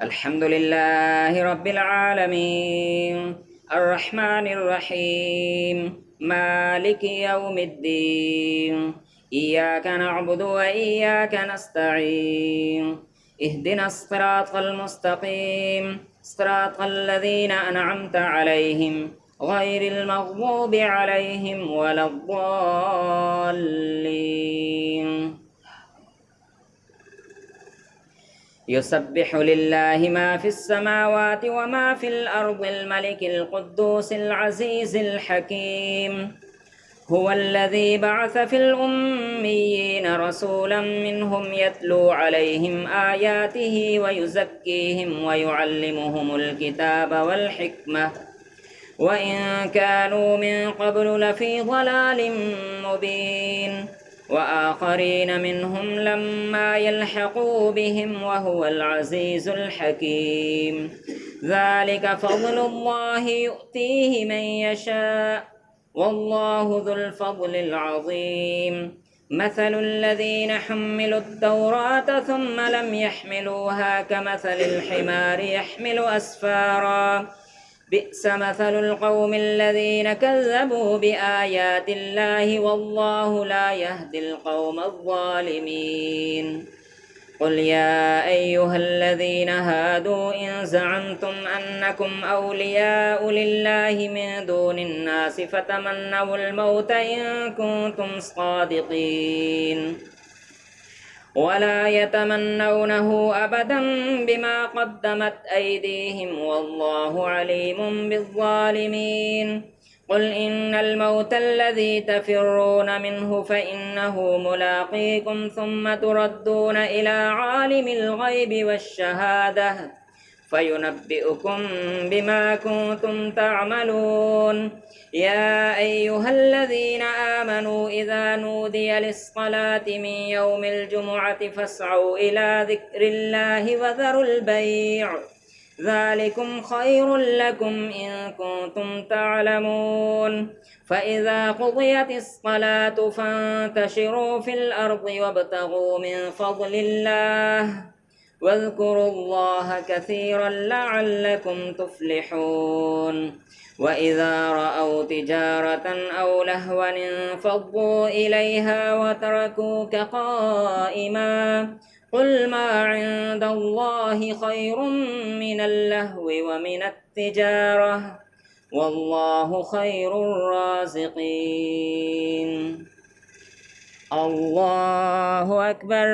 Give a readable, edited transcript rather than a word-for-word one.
الحمد لله رب العالمين الرحمن الرحيم مالك يوم الدين إياك نعبد وإياك نستعين اهدنا الصراط المستقيم صراط الذين أنعمت عليهم غير المغضوب عليهم ولا الضالين. يسبح لله ما في السماوات وما في الأرض الملك القدوس العزيز الحكيم. هو الذي بعث في الأميين رسولا منهم يتلو عليهم آياته ويزكيهم ويعلمهم الكتاب والحكمة وإن كانوا من قبل لفي ضلال مبين وآخرين منهم لما يلحقوا بهم وهو العزيز الحكيم. ذلك فضل الله يؤتيه من يشاء والله ذو الفضل العظيم. مثل الذين حملوا التوراة ثم لم يحملوها كمثل الحمار يحمل أسفارا بئس مثل القوم الذين كذبوا بآيات الله والله لا يهدي القوم الظالمين. قل يا أيها الذين هادوا إن زعمتم أنكم أولياء لله من دون الناس فتمنوا الموت إن كنتم صادقين ولا يتمنونه أبدا بما قدمت أيديهم والله عليم بالظالمين. قل إن الموت الذي تفرون منه فإنه ملاقيكم ثم تردون إلى عالم الغيب والشهادة فينبئكم بما كنتم تعملون. يا أيها الذين آمنوا إذا نودي للصلاة من يوم الجمعة فاسعوا إلى ذكر الله وذروا البيع ذلكم خير لكم إن كنتم تعلمون. فإذا قضيت الصلاة فانتشروا في الأرض وابتغوا من فضل الله واذكروا الله كثيرا لعلكم تفلحون. وإذا رأوا تجارة أو لهوا انفضوا إليها وتركوك قائما قل ما عند الله خير من اللهو ومن التجارة والله خير الرازقين. الله أكبر.